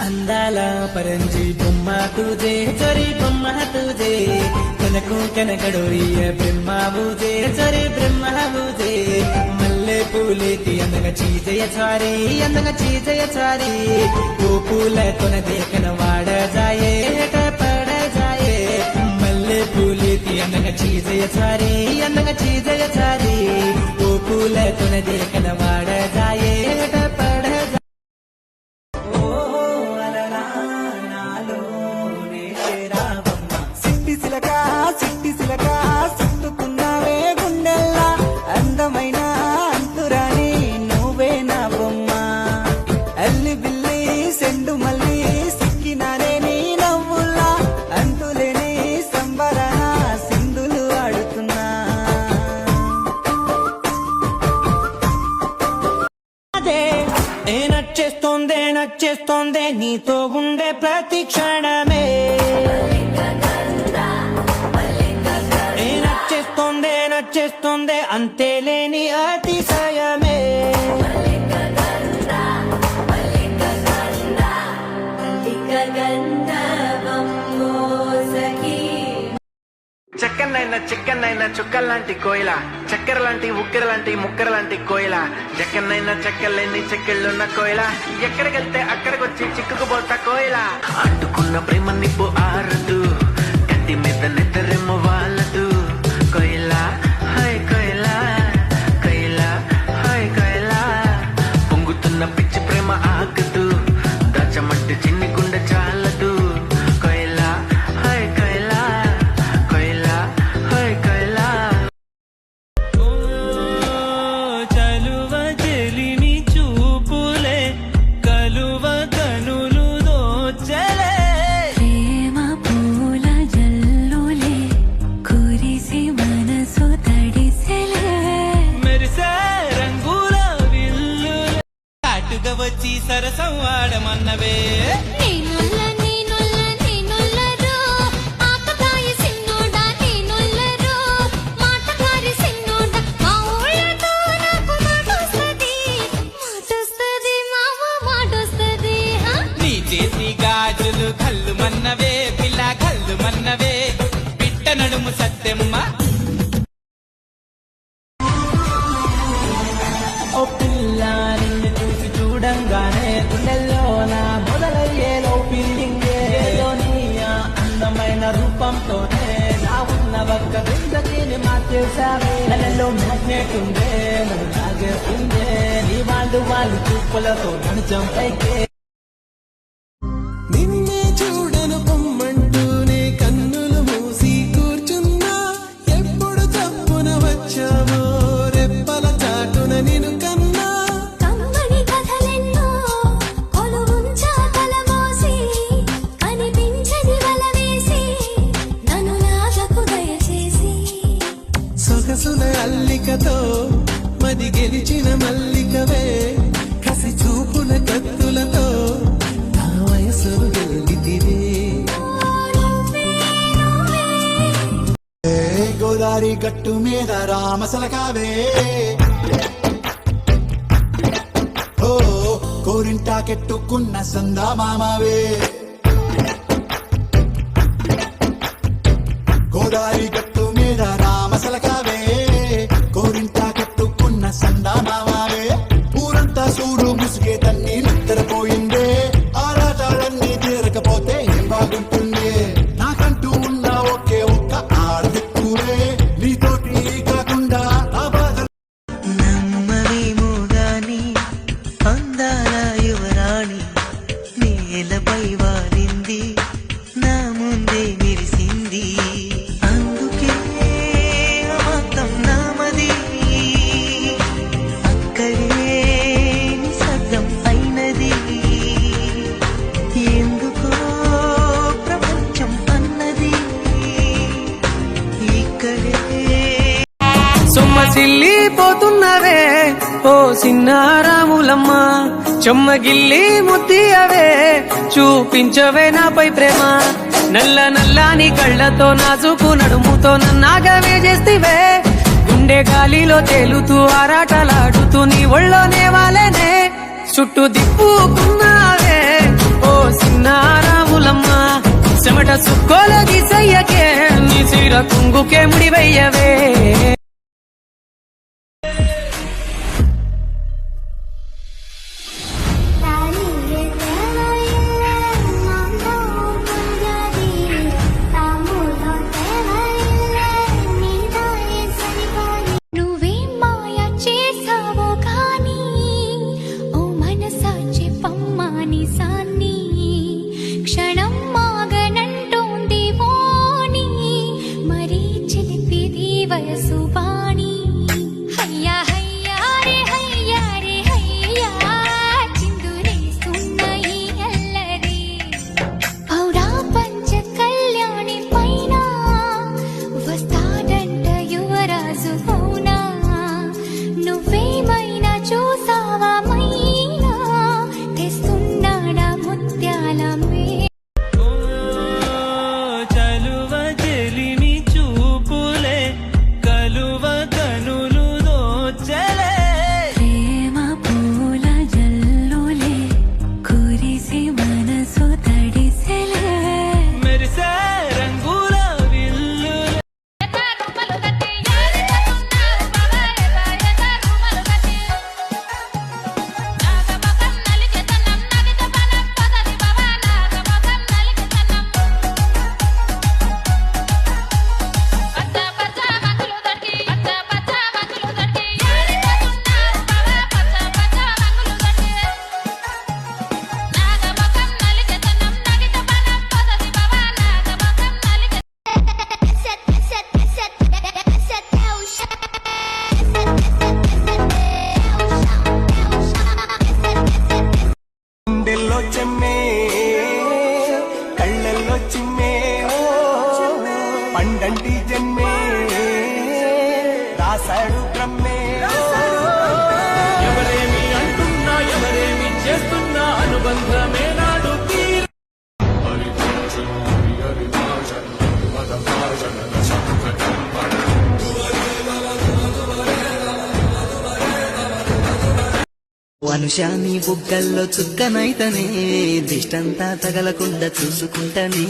अंदाला परंजी बुम्मा तुझे चोरी बुम्मा तुझे कनकू कनकड़ोरी ब्रह्मा बूजे चोरी ब्रह्मा बूजे मल्ले पूलेती अंदंग चीजय छारी वो पूल तुन देखन वाड़ जाए पड़ जाए मल्ले पूलेती अंदंग चीजय छारी वो पूल तुन देखन वाड़ जाए पड़ जाए సిట్టి సిలక చుట్టుకున్నావే గుండెల్లా అందమైన అంతురాని నువ్వే నా బొమ్మ అల్లి బిల్లి సెండు మల్లి సిక్కినానే నీ నవ్వుల్లా అంతులేని సంబరాన సింధులు ఆడుతున్నా అదే నచ్చేస్తోందే నీతో ఉండే ప్రతి క్షణమే నచ్చేస్తోందే అంతేలేని అతిశయమే చెక్కనైనా చుక్కల్లాంటి కోయిల చక్కెర లాంటి ఉక్కెర లాంటి ముక్కర లాంటి కోయిల చెక్కనైనా చెక్కలేని చెక్కిళ్ళున్న కోయిల ఎక్కడికెళ్తే అక్కడికొచ్చి చిక్కుకుపోతా కోయిల అంటుకున్న ప్రేమ నిప్పు ఆరదు కత్తి మీద నిద్రెమ్మ వాళ్ళదు కోయిలా హాయ్ కోయిలా కోయిలా హాయ్ కోయిలా పొంగుతున్న పిచ్చి ప్రేమ ఆగదు దాచమంటే చిన్ని గుండె చాలదు కోయిలా హాయ్ కోయిలా కోయిలా హాయ్ కోయిలా చలువ చెలిమి చూపులే కలువ కనులు దోచలే ప్రేమ పూల జల్లులే కురిసి మనసు తడిసెలే మెరిసే రంగుల విల్లు కాటుగా వచ్చి సరసం ఆడమన్నవే నీనొల్లరో ఆకతాయి సిన్నోడా నీనొల్లరో మాటకారి సిన్నోడా మా ఊళ్ళతో నాకు మాటొస్తది నీ చేతి గాజులు కళ్ళు మన్నవే పిల్ల కళ్ళు మన్నవే పిట్ట నడుము సత్తెమ్మ ఓ పిల్ల నిన్ను చూసి చూడంగానే గుండెల్లో నా మొదలయ్యేలో ఫీలింగ్ ఏదో నీ అందమైన రూపంతోనే నా ఉన్న ఒక్క బృందకిని మార్చేశావే నెలలో మ్యాగ్నెట్ ఉందే నన్ను లాగేస్తుందే నీ వాళ్ళు చూపులతో నన్ను చంపైకే నిన్నే చూడను పొమ్మంటూనే కన్నులు మూసి కూర్చున్నా ఎప్పుడు తప్పున వచ్చావో రెప్పల చాటున నిన్ను కన్నా కమ్మని కథలెన్నో కొలువుంచా కలమోసి కనిపించని వలవేసి నన్ను నాగకు దయచేసి సొగసుల అల్లికతో మది గెలిచిన మల్లికవే కసి చూపుల కత్తులతో నా వయసును గెలితివే గోదారి గట్టు మీద రామసలకావే ఓ కోరింటా కెట్టుకున్న సందా మామావే గోదారి గట్టు మీద రామసలకావే కోరింటా కెట్టుకున్న సందా మామావే ఊరంతా సూడు ముసుగే తన్ని నిద్రపోయిందే ఆరాటాలన్నీ తీరకపోతే ఏం బాగుంటుంది నాకంటూ ఉన్న ఒకే ఒక్క ఆడదిక్కువే నీతోటి కాకుండా ఆ బాధ నమ్మవేమో గాని అందాల యువరాణి నేలపై వాలింది నా ముందే మెరిసింది అందుకే అమతం నామది అక్కడే నిశ్శబ్దం అయినది ఎందుకో ప్రపంచం అన్నది ఇక్కడే సొమ్మసిల్లిపోతున్నవే ఓ సిన్నారాములమ్మ చెమ్మగిల్లి ముద్దియవే చూపించవే నాపై ప్రేమ నల్లని కళ్ళతో నాజుకు నడుముతో నన్నాగవే చేస్తివే గుండె గాలిలో తేలుతూ ఆరాటలాడుతూ నీ ఒళ్ళోనే వాలేనే చుట్టూ దిప్పుకున్నావే ఓ సుక్కోల దిశయ్యకే నీ సిర కుంగుకే ముడివయ్యవే నువ్వేం మాయ చేసావో కానీ ఓ మనసా చెప్పమ్మాని సాన్ని క్షణం మాగనంటోంది వాణి మరీ చిలిపిది వయసు వాణి హయ్యా హయ్యా రే హయ్యా రే హయ్యా చిందులేస్తున్న ఈ అల్లరి పౌరా పంచ కళ్యాణి పైన వస్తాడంట యువరాజు అవునా నువ్వేమైనా చూసావా మైనా తెస్తున్నాడా ముత్యాల చలువ చెలిమి చూపులే కలువ కనులు దోచలే ప్రేమ పూల జల్లులే కురిసి మనసు తడిసెలే మెరిసే రంగుల విల్లు గుండెల్లో చెమ్మే కళ్ళల్లో చిమ్మే పండంటి జన్మే రాశాడు బ్రహ్మే ఎవరేమి అంటున్నా ఎవరేమి చేస్తున్నా అనుబంధమే నాడు అనుష నీ బుగ్గల్లో చుక్కనైతనే దిష్టంతా తగలకుండా చూసుకుంటనే